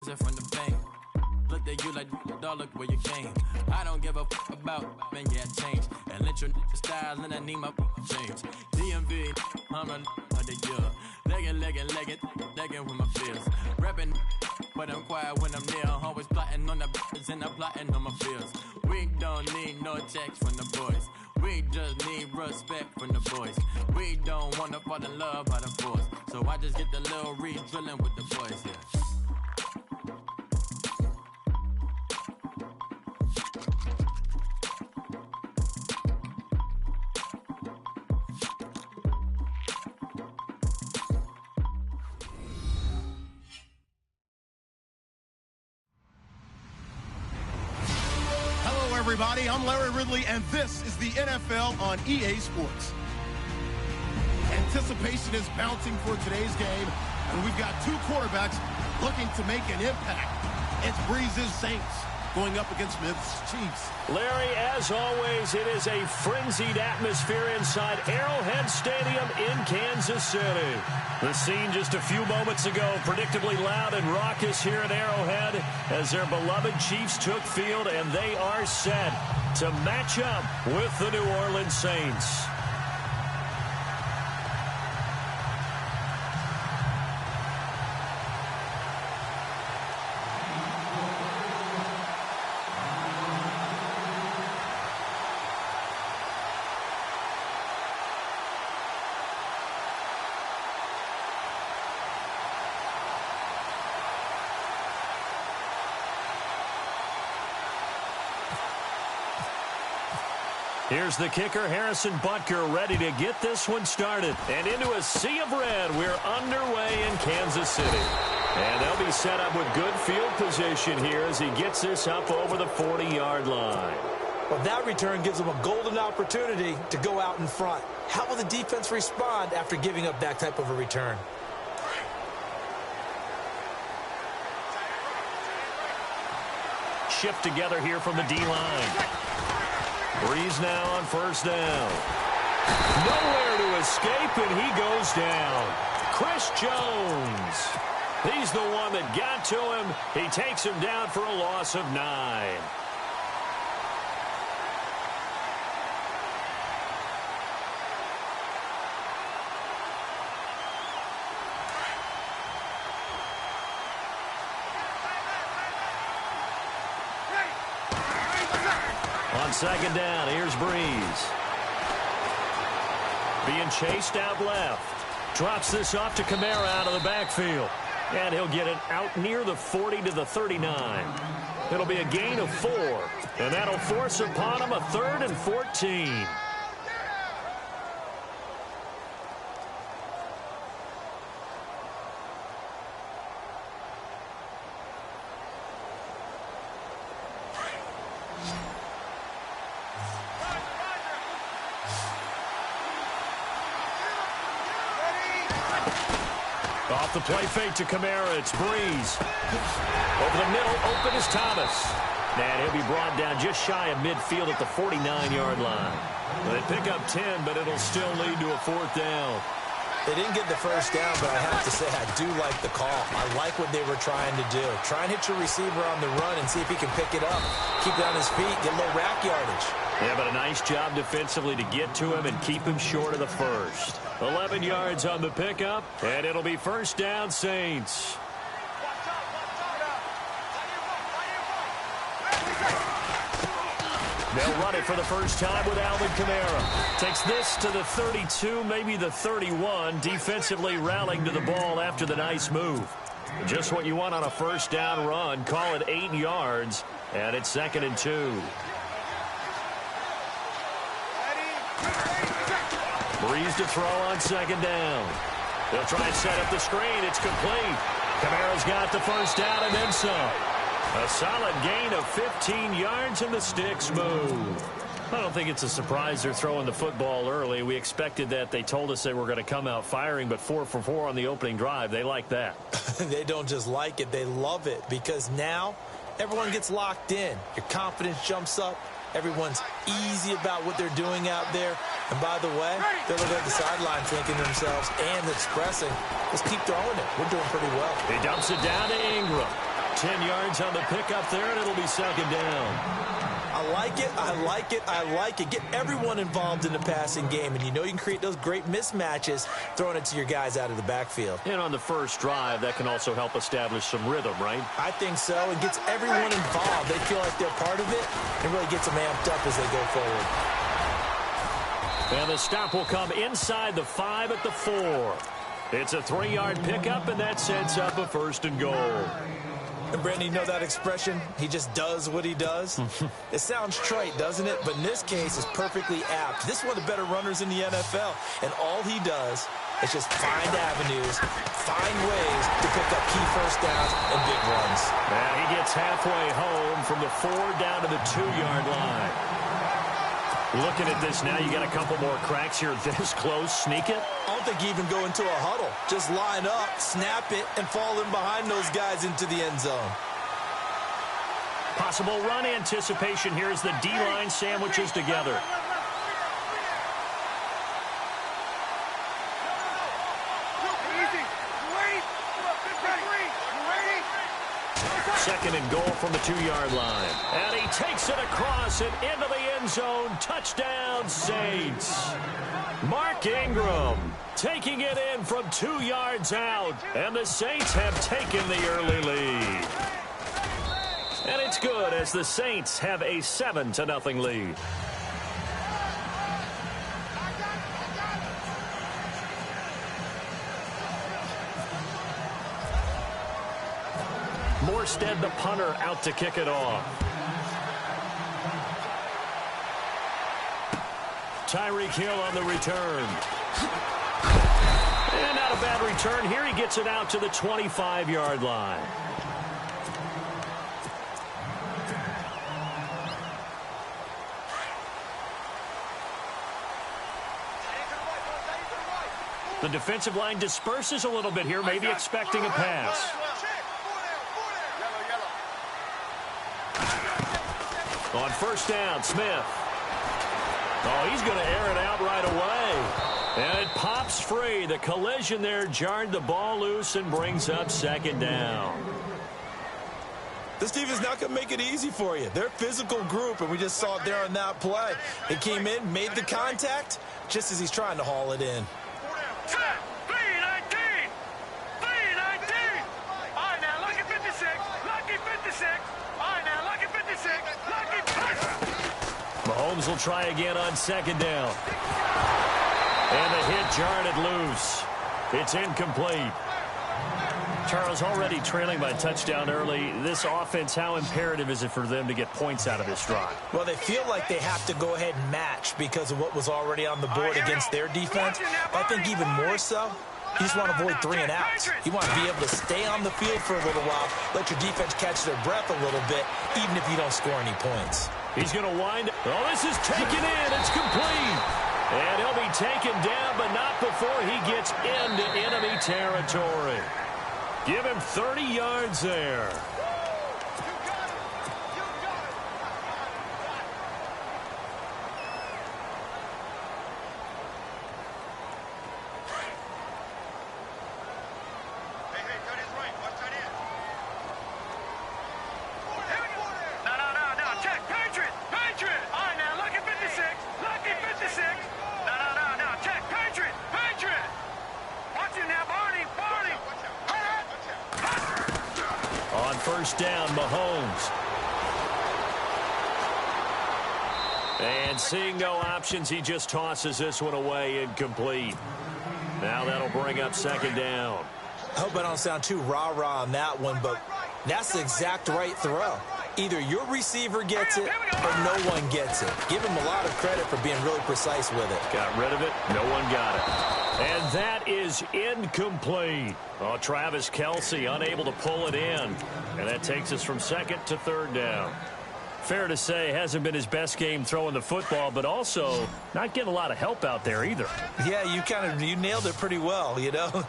from the pain. Looked at you like, dog, look where you came. I don't give a fuck about, man, yeah, change. And let your style, and I need my change. DMV, I'm a of the year. Legging with my fears. Rapping, but I'm quiet when I'm near. Always plotting on the bitches and I'm plotting on my fears. We don't need no checks from the boys. We just need respect from the boys. We don't wanna fall in love by the force. So I just get the little re-drilling with the boys, yeah. Everybody, I'm Larry Ridley, and this is the NFL on EA Sports. Anticipation is bouncing for today's game, and we've got two quarterbacks looking to make an impact. It's Breeze's Saints going up against Smith's Chiefs. Larry, as always, it is a frenzied atmosphere inside Arrowhead Stadium in Kansas City. The scene just a few moments ago, predictably loud and raucous here at Arrowhead as their beloved Chiefs took field, and they are set to match up with the New Orleans Saints. Here's the kicker, Harrison Butker, ready to get this one started. And into a sea of red, we're underway in Kansas City. And they'll be set up with good field position here as he gets this up over the 40-yard line. Well, that return gives them a golden opportunity to go out in front. How will the defense respond after giving up that type of a return? Shift together here from the D-line. Breeze now on first down. Nowhere to escape, and he goes down. Chris Jones. He's the one that got to him. He takes him down for a loss of 9. On second down, here's Breeze. Being chased out left. Drops this off to Kamara out of the backfield. And he'll get it out near the 40 to the 39. It'll be a gain of 4. And that'll force upon him a 3rd and 14. Off the play fake to Kamara, it's Breeze. Over the middle, open is Thomas. And he'll be brought down just shy of midfield at the 49-yard line. Well, they pick up 10, but it'll still lead to a 4th down. They didn't get the first down, but I have to say I do like the call. I like what they were trying to do. Try and hit your receiver on the run and see if he can pick it up. Keep it on his feet, get a little rack yardage. Yeah, but a nice job defensively to get to him and keep him short of the first. 11 yards on the pickup, and it'll be first down, Saints. They'll run it for the first time with Alvin Kamara. Takes this to the 32, maybe the 31. Defensively rallying to the ball after the nice move. Just what you want on a first down run. Call it 8 yards, and it's 2nd and 2. Breeze to throw on second down. They'll try and set up the screen. It's complete. Kamara's got the first down and then some. A solid gain of 15 yards, and the sticks move. I don't think it's a surprise they're throwing the football early. We expected that. They told us they were going to come out firing, but 4 for 4 on the opening drive. They like that. They don't just like it. They love it because now everyone gets locked in. Your confidence jumps up. Everyone's easy about what they're doing out there. And by the way, they're looking at the sideline thinking to themselves and expressing, let's keep throwing it. We're doing pretty well. He dumps it down to Ingram. 10 yards on the pickup there, and it'll be second down. I like it, I like it, I like it. Get everyone involved in the passing game, and you know you can create those great mismatches throwing it to your guys out of the backfield. And on the first drive, that can also help establish some rhythm, right? I think so. It gets everyone involved. They feel like they're part of it, and really gets them amped up as they go forward. And the stop will come inside the 5 at the 4. It's a 3-yard pickup, and that sets up a 1st and goal. And Brandon, you know that expression? He just does what he does? It sounds trite, doesn't it? But in this case, it's perfectly apt. This is one of the better runners in the NFL. And all he does is just find avenues, find ways to pick up key first downs and big runs. And he gets halfway home from the 4 down to the 2-yard line. Looking at this now, you got a couple more cracks here this close. Sneak it? I don't think you even go into a huddle. Just line up, snap it, and fall in behind those guys into the end zone. Possible run anticipation here as the D-line sandwiches together. Second and goal from the 2-yard line. And he takes it across and into the end zone. Touchdown, Saints. Mark Ingram taking it in from 2 yards out. And the Saints have taken the early lead. And it's good as the Saints have a 7-0 lead. Morstead, the punter, out to kick it off. Tyreek Hill on the return. And not a bad return here. He gets it out to the 25-yard line. The defensive line disperses a little bit here, maybe expecting a pass. On first down, Smith. Oh, he's going to air it out right away. And it pops free. The collision there jarred the ball loose and brings up second down. This team is not going to make it easy for you. They're a physical group, and we just saw it there on that play. He came in, made the contact, just as he's trying to haul it in. Mahomes will try again on second down. And the hit jarred it loose. It's incomplete. Charles, already trailing by a touchdown early. This offense, how imperative is it for them to get points out of this drive? Well, they feel like they have to go ahead and match because of what was already on the board against their defense. But I think even more so, you just want to avoid 3 and outs. You want to be able to stay on the field for a little while, let your defense catch their breath a little bit, even if you don't score any points. He's going to wind. Oh, this is taken in. It's complete. And he'll be taken down, but not before he gets into enemy territory. Give him 30 yards there. First down, Mahomes. And seeing no options, he just tosses this one away, incomplete. Now that'll bring up second down. I hope I don't sound too rah-rah on that one, but that's the exact right throw. Either your receiver gets it or no one gets it. Give him a lot of credit for being really precise with it. Got rid of it. No one got it. And that is incomplete. Oh, Travis Kelce unable to pull it in. And that takes us from second to third down. Fair to say, hasn't been his best game throwing the football, but also not getting a lot of help out there either. Yeah, you nailed it pretty well, you know.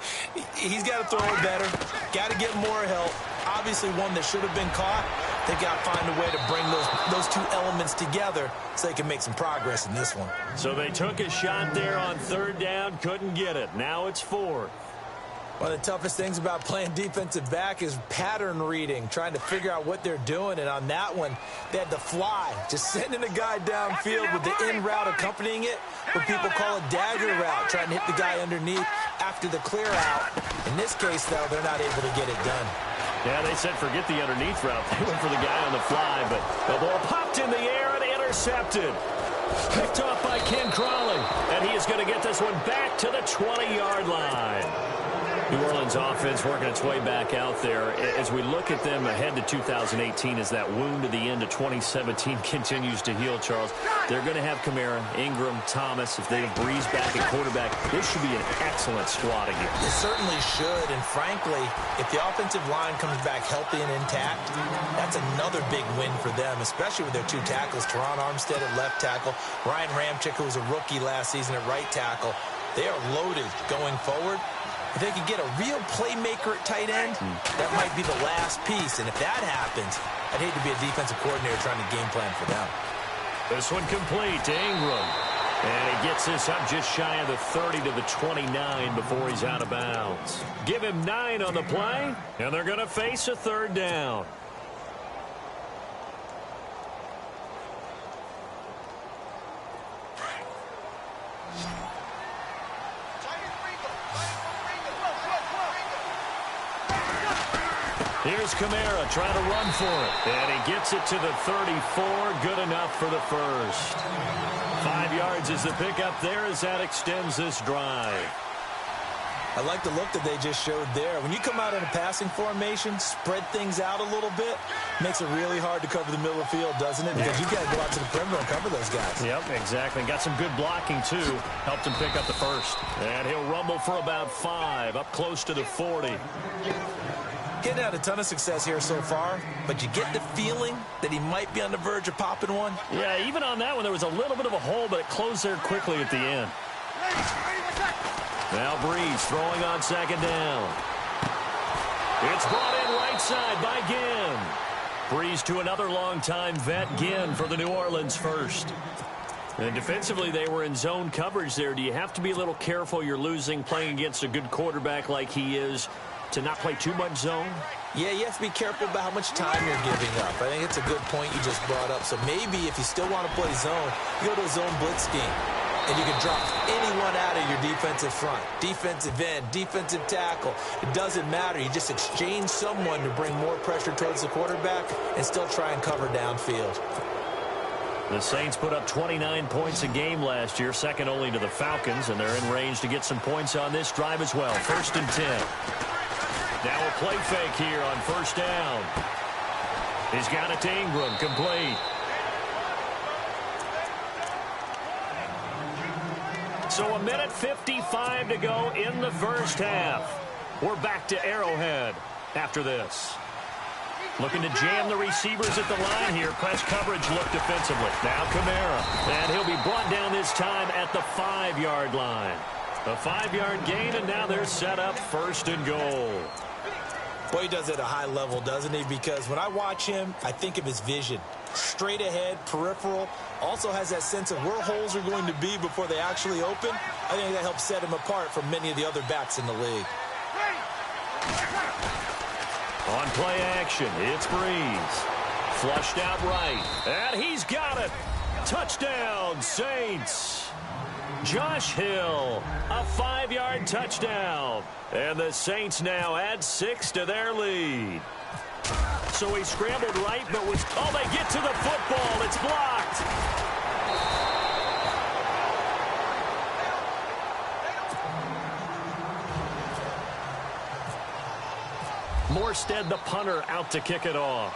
He's got to throw it better, got to get more help. Obviously one that should have been caught. They've got to find a way to bring those two elements together so they can make some progress in this one. So they took a shot there on third down, couldn't get it. Now it's fourth. One of the toughest things about playing defensive back is pattern reading, trying to figure out what they're doing. And on that one, they had to fly, just sending a guy downfield with the in route accompanying it, what people call a dagger route, trying to hit the guy underneath after the clear out. In this case, though, they're not able to get it done. Yeah, they said forget the underneath route. They went for the guy on the fly, but the ball popped in the air and intercepted. Picked off by Ken Crawley, and he is going to get this one back to the 20-yard line. New Orleans offense working its way back out there. As we look at them ahead to 2018, as that wound at the end of 2017 continues to heal, Charles, they're going to have Kamara, Ingram, Thomas. If they have Breeze back at quarterback, this should be an excellent squad again. It certainly should, and frankly, if the offensive line comes back healthy and intact, that's another big win for them, especially with their two tackles, Teron Armstead at left tackle, Ryan Ramczyk, who was a rookie last season at right tackle. They are loaded going forward. If they could get a real playmaker at tight end, that might be the last piece. And if that happens, I'd hate to be a defensive coordinator trying to game plan for them. This one complete to Ingram. And he gets this up just shy of the 30 to the 29 before he's out of bounds. Give him 9 on the play, and they're going to face a third down. Here's Kamara trying to run for it. And he gets it to the 34. Good enough for the first. 5 yards is the pickup there as that extends this drive. I like the look that they just showed there. When you come out in a passing formation, spread things out a little bit, makes it really hard to cover the middle of the field, doesn't it? Because you got to go out to the perimeter and cover those guys. Yep, exactly. Got some good blocking, too. Helped him pick up the first. And he'll rumble for about 5, up close to the 40. Getting out a ton of success here so far, but you get the feeling that he might be on the verge of popping one. Yeah, even on that one, there was a little bit of a hole, but it closed there quickly at the end. Now Breeze throwing on second down. It's brought in right side by Ginn. Breeze to another longtime vet, Ginn, for the New Orleans first. And defensively, they were in zone coverage there. Do you have to be a little careful you're losing playing against a good quarterback like he is to not play too much zone? Yeah, you have to be careful about how much time you're giving up. I think it's a good point you just brought up. So maybe if you still want to play zone, you go to a zone blitz scheme. And you can drop anyone out of your defensive front. Defensive end, defensive tackle. It doesn't matter. You just exchange someone to bring more pressure towards the quarterback and still try and cover downfield. The Saints put up 29 points a game last year, second only to the Falcons, and they're in range to get some points on this drive as well. 1st and 10. Now a play fake here on first down. He's got it to Ingram, complete. So 1:55 to go in the first half. We're back to Arrowhead after this. Looking to jam the receivers at the line here. Press coverage look defensively. Now Kamara. And he'll be brought down this time at the 5-yard line. A 5-yard gain, and now they're set up 1st and goal. Boy, he does it at a high level, doesn't he? Because when I watch him, I think of his vision. Straight ahead, peripheral. Also has that sense of where holes are going to be before they actually open. I think that helps set him apart from many of the other backs in the league. On play action, it's Breeze. Flushed out right. And he's got it. Touchdown, Saints. Josh Hill, a 5-yard touchdown. And the Saints now add 6 to their lead. So he scrambled right, but was... Oh, they get to the football. It's blocked. Morstead, the punter, out to kick it off.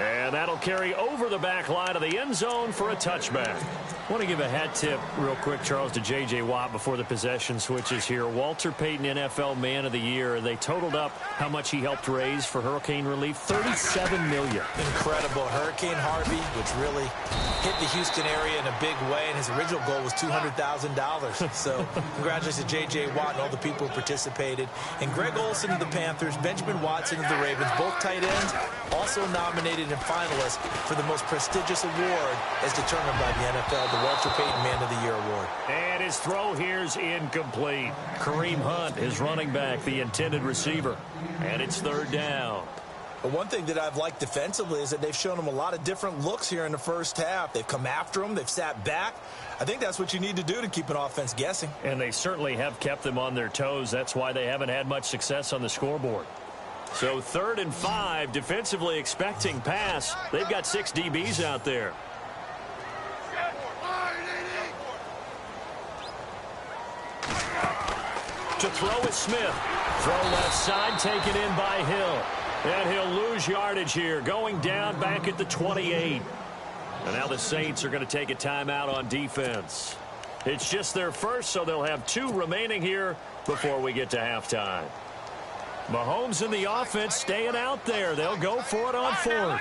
And that'll carry over the back line of the end zone for a touchback. I want to give a hat tip real quick, Charles, to J.J. Watt before the possession switches here. Walter Payton, NFL Man of the Year. They totaled up how much he helped raise for hurricane relief. $37 million. Incredible. Hurricane Harvey, which really hit the Houston area in a big way, and his original goal was $200,000. So congratulations to J.J. Watt and all the people who participated. And Greg Olsen of the Panthers, Benjamin Watson of the Ravens, both tight ends, also nominated and finalist for the most prestigious award as determined by the NFL, the Walter Payton Man of the Year Award. And his throw here's incomplete. Kareem Hunt is running back, the intended receiver. And it's third down. But one thing that I've liked defensively is that they've shown them a lot of different looks here in the first half. They've come after them. They've sat back. I think that's what you need to do to keep an offense guessing. And they certainly have kept them on their toes. That's why they haven't had much success on the scoreboard. So 3rd and 5, defensively expecting pass. They've got 6 DBs out there. To throw is Smith. Throw left side, taken in by Hill. And he'll lose yardage here, going down back at the 28. And now the Saints are going to take a timeout on defense. It's just their first, so they'll have 2 remaining here before we get to halftime. Mahomes and the offense staying out there. They'll go for it on 4th.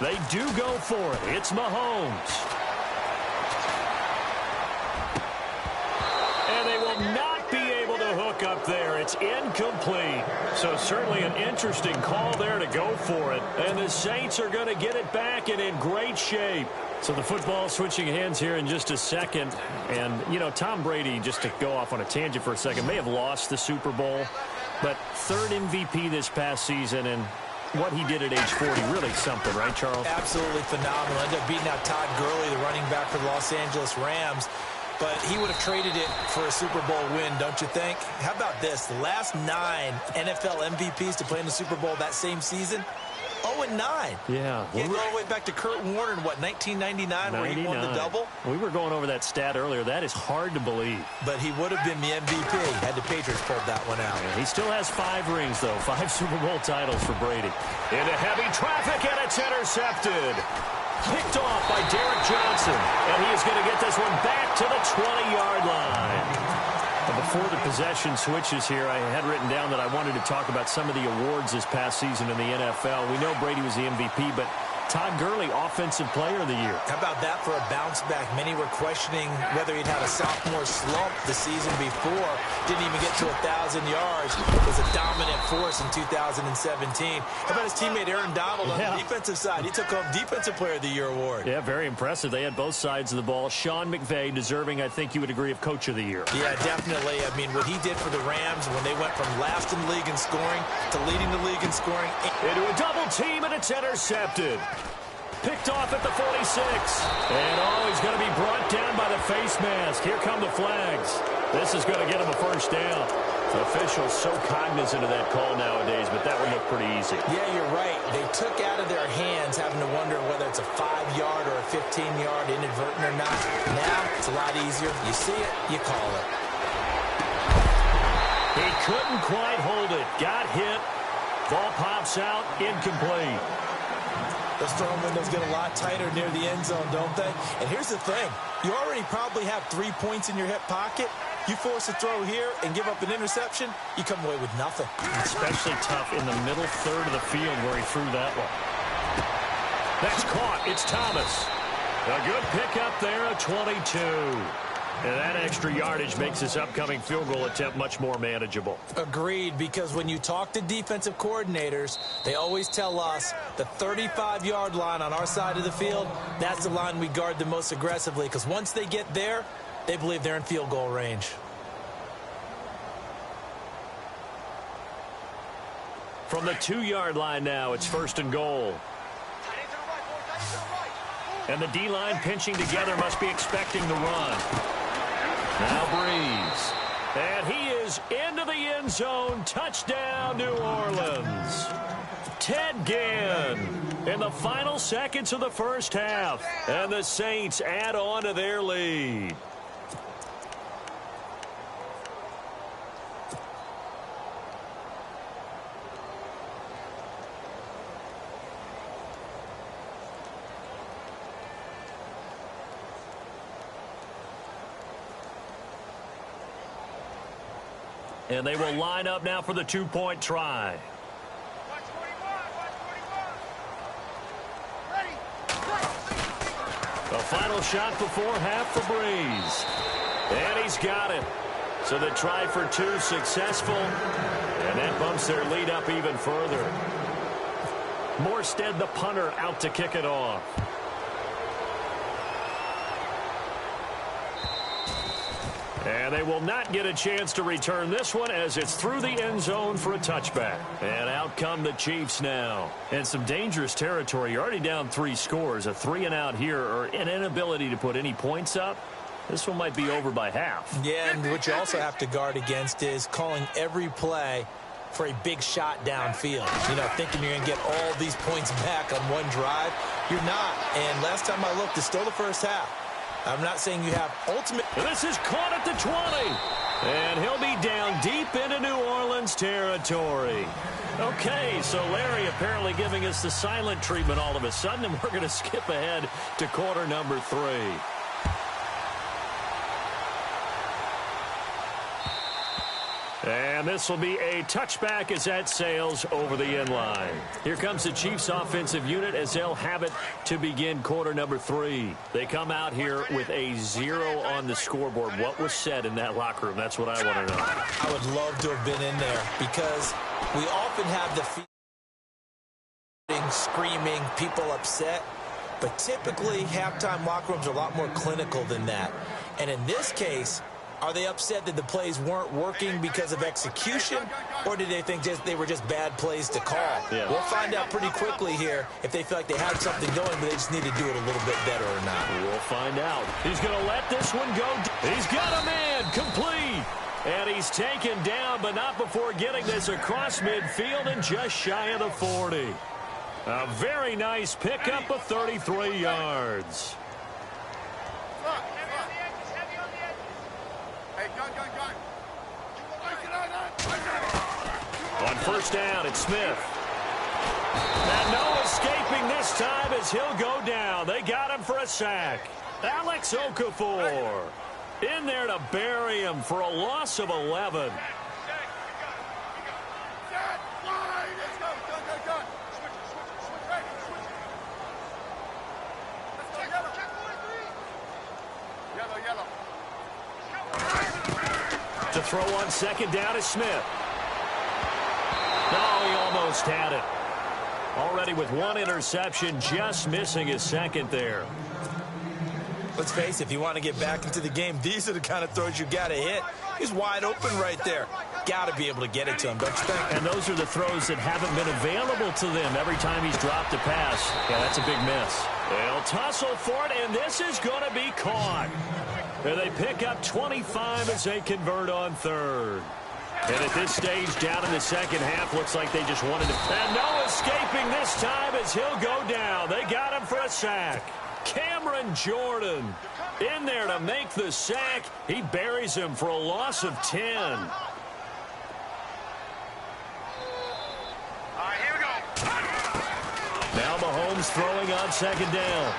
They do go for it. It's Mahomes. And they will not be able to hook up there. It's incomplete. So certainly an interesting call there to go for it. And the Saints are going to get it back and in great shape. So the football switching hands here in just a second. And, you know, Tom Brady, just to go off on a tangent for a second, may have lost the Super Bowl. But 3rd MVP this past season, and what he did at age 40, really something, right, Charles? Absolutely phenomenal. Ended up beating out Todd Gurley, the running back for the Los Angeles Rams. But he would have traded it for a Super Bowl win, don't you think? How about this? The last 9 NFL MVPs to play in the Super Bowl that same season, 0-9. Yeah. You go all the way back to Kurt Warner in, what, 1999, where he won the double? We were going over that stat earlier. That is hard to believe. But he would have been the MVP had the Patriots pulled that one out. Yeah, he still has 5 rings, though. 5 Super Bowl titles for Brady. Into heavy traffic, and it's intercepted. Picked off by Derek Johnson, and he is going to get this one back to the 20-yard line. And before the possession switches here, I had written down that I wanted to talk about some of the awards this past season in the NFL. We know Brady was the MVP, but Todd Gurley, Offensive Player of the Year. How about that for a bounce back? Many were questioning whether he'd had a sophomore slump the season before. Didn't even get to 1,000 yards. Was a dominant force in 2017. How about his teammate Aaron Donald on the defensive side? He took home Defensive Player of the Year award. Yeah, very impressive. They had both sides of the ball. Sean McVay deserving, I think you would agree, of Coach of the Year. Yeah, definitely. I mean, what he did for the Rams when they went from last in the league in scoring to leading the league in scoring. Into a double team, and it's intercepted. Picked off at the 46. And, he's going to be brought down by the face mask. Here come the flags. This is going to get him a first down. The officials so cognizant of that call nowadays, but that would look pretty easy. Yeah, you're right. They took out of their hands having to wonder whether it's a 5-yard or a 15-yard inadvertent or not. Now, it's a lot easier. You see it, you call it. He couldn't quite hold it. Got hit. Ball pops out. Incomplete. Those throwing windows get a lot tighter near the end zone, don't they? And here's the thing. You already probably have 3 points in your hip pocket. You force a throw here and give up an interception, you come away with nothing. Especially tough in the middle third of the field where he threw that one. That's caught. It's Thomas. A good pickup there, a 22. And that extra yardage makes this upcoming field goal attempt much more manageable. Agreed, because when you talk to defensive coordinators, they always tell us the 35-yard line on our side of the field, that's the line we guard the most aggressively, because once they get there, they believe they're in field goal range. From the 2-yard line now, it's 1st and goal. And the D-line pinching together must be expecting the run. Now Breeze. And he is into the end zone. Touchdown, New Orleans. Ted Ginn in the final seconds of the first half. And the Saints add on to their lead. And they will line up now for the 2-point try. The final shot before half for Breeze. And he's got it. So the try for two successful, and that bumps their lead up even further. Morstead, the punter, out to kick it off. And they will not get a chance to return this one as it's through the end zone for a touchback. And out come the Chiefs now. And some dangerous territory. You're already down 3 scores. A 3-and-out here or an inability to put any points up. This one might be over by half. Yeah, and what you also have to guard against is calling every play for a big shot downfield. You know, thinking you're going to get all these points back on one drive. You're not. And last time I looked, it's still the first half. I'm not saying you have ultimate. This is caught at the 20. And he'll be down deep into New Orleans territory. Okay, so Larry apparently giving us the silent treatment all of a sudden, and we're going to skip ahead to quarter number 3. And this will be a touchback as that sails over the end line. Here comes the Chiefs offensive unit as they'll have it to begin quarter number 3. They come out here with a 0 on the scoreboard. What was said in that locker room? That's what I want to know. I would love to have been in there because we often have the feeling, screaming, people upset. But typically, halftime locker rooms are a lot more clinical than that. And in this case, are they upset that the plays weren't working because of execution, or did they think they were just bad plays to call? Yeah. We'll find out pretty quickly here if they feel like they had something going, but they just need to do it a little bit better or not. We'll find out. He's going to let this one go. He's got a man complete. And he's taken down, but not before getting this across midfield and just shy of the 40. A very nice pickup of 33 yards. On first down, it's Smith. And no escaping this time as he'll go down. They got him for a sack. Alex Okafor in there to bury him for a loss of 11. To throw on second down is Smith. No, he almost had it. Already with one interception, just missing his second there. Let's face it, if you want to get back into the game, these are the kind of throws you got to hit. He's wide open right there. Got to be able to get it to him, don't you think? And those are the throws that haven't been available to them every time he's dropped a pass. Yeah, that's a big miss. They'll tussle for it, and this is going to be caught. And they pick up 25 as they convert on third. And at this stage, down in the second half, looks like they just wanted to. And no escaping this time as he'll go down. They got him for a sack. Cameron Jordan in there to make the sack. He buries him for a loss of 10. All right, here we go. Now Mahomes throwing on second down.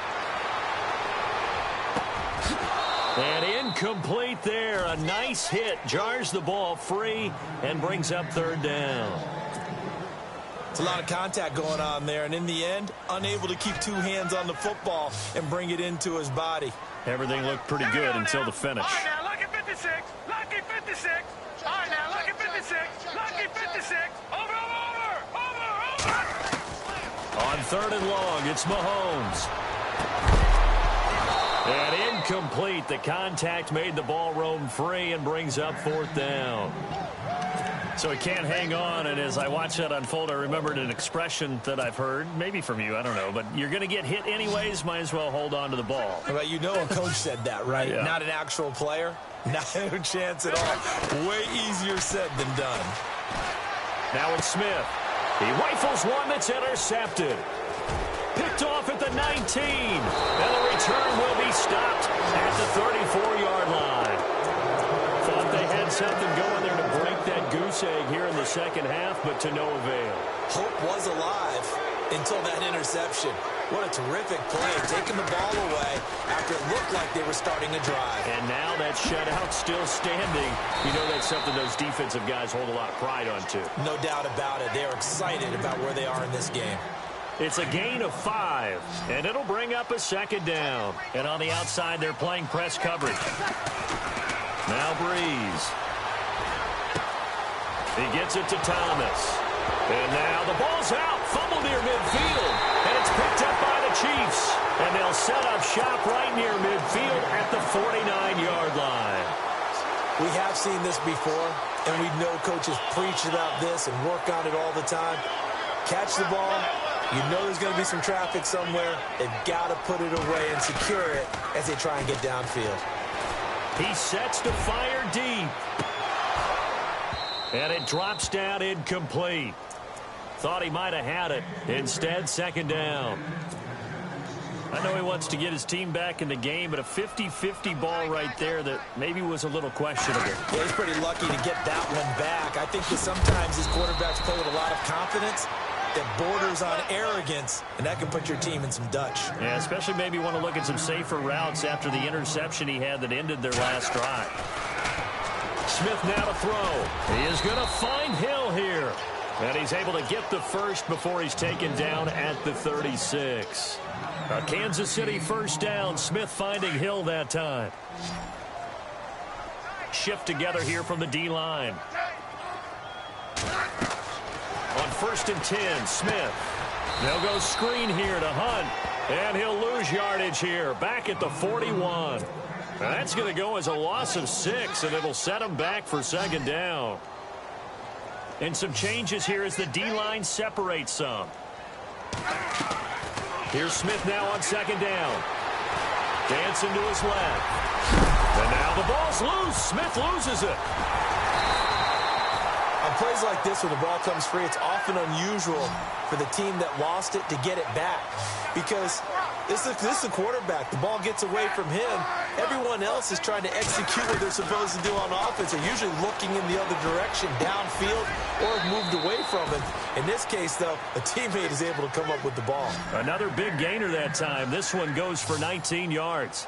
And incomplete there. A nice hit. Jars the ball free and brings up third down. It's a lot of contact going on there, and in the end, unable to keep two hands on the football and bring it into his body. Everything looked pretty good until the finish. All right, now, look at 56. Lucky 56. All right, now, look at 56. Lucky 56. Over. On third and long, it's Mahomes. And incomplete. The contact made the ball roam free and brings up fourth down. So he can't hang on, and as I watch that unfold, I remembered an expression that I've heard, maybe from you, I don't know, but you're going to get hit anyways, might as well hold on to the ball. Well, you know a coach said that, right? Yeah. Not an actual player. Not a chance at all. Way easier said than done. Now it's Smith. He rifles one that's intercepted. Picked off at the 19. And the return will be stopped at the 34-yard line. Thought they had something going there to break that goose egg here in the second half, but to no avail. Hope was alive until that interception. What a terrific play, taking the ball away after it looked like they were starting a drive. And now that shutout still standing. You know that's something those defensive guys hold a lot of pride on, too. No doubt about it. They're excited about where they are in this game. It's a gain of 5, and it'll bring up a second down. And on the outside, they're playing press coverage. Now Breeze. He gets it to Thomas. And now the ball's out. Fumble near midfield. And it's picked up by the Chiefs. And they'll set up shop right near midfield at the 49-yard line. We have seen this before, and we know coaches preach about this and work on it all the time. Catch the ball. You know there's going to be some traffic somewhere. They've got to put it away and secure it as they try and get downfield. He sets to fire deep. And it drops down incomplete. Thought he might have had it. Instead, second down. I know he wants to get his team back in the game, but a 50-50 ball right there that maybe was a little questionable. Yeah, he's pretty lucky to get that one back. I think that sometimes these quarterbacks play with a lot of confidence that borders on arrogance, and that can put your team in some Dutch. Yeah, especially maybe want to look at some safer routes after the interception he had that ended their last drive. Smith now to throw. He is going to find Hill here. And he's able to get the first before he's taken down at the 36. A Kansas City first down. Smith finding Hill that time. Shift together here from the D-line. On 1st and 10, Smith. They'll go screen here to Hunt. And he'll lose yardage here. Back at the 41. Now that's going to go as a loss of 6, and it'll set him back for second down. And some changes here as the D-line separates some. Here's Smith now on second down. Dancing to his left. And now the ball's loose. Smith loses it. On plays like this where the ball comes free, it's often unusual for the team that lost it to get it back. Because this is a quarterback. The ball gets away from him. Everyone else is trying to execute what they're supposed to do on offense. They're usually looking in the other direction, downfield, or have moved away from it. In this case, though, a teammate is able to come up with the ball. Another big gainer that time. This one goes for 19 yards.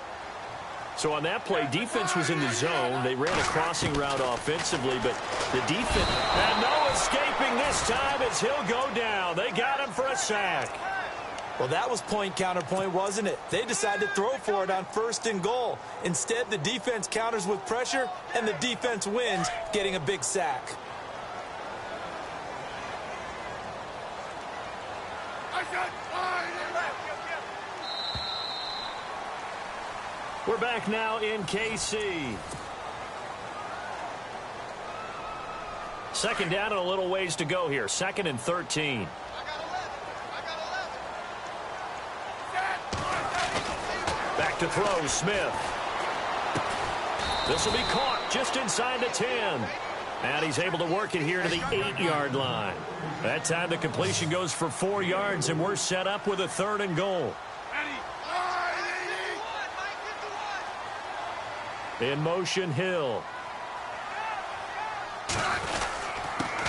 So on that play, defense was in the zone. They ran a crossing route offensively, but the defense... And no escaping this time as he'll go down. They got him for a sack. Well, that was point counterpoint, wasn't it? They decided to throw for it on 1st and goal. Instead, the defense counters with pressure, and the defense wins, getting a big sack. We're back now in KC. Second down and a little ways to go here. 2nd and 13. Back to throw, Smith. This will be caught just inside the 10. And he's able to work it here to the 8-yard line. That time the completion goes for 4 yards, and we're set up with a 3rd and goal. In motion, Hill.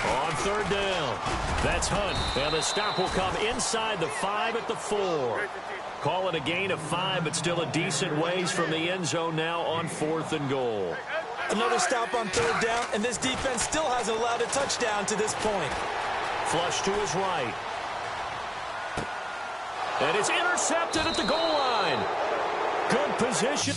On 3rd down. That's Hunt. And the stop will come inside the 5 at the 4. Call it a gain of 5, but still a decent ways from the end zone now on 4th and goal. Another stop on 3rd down, and this defense still hasn't allowed a touchdown to this point. Flush to his right. And it's intercepted at the goal line. Good position.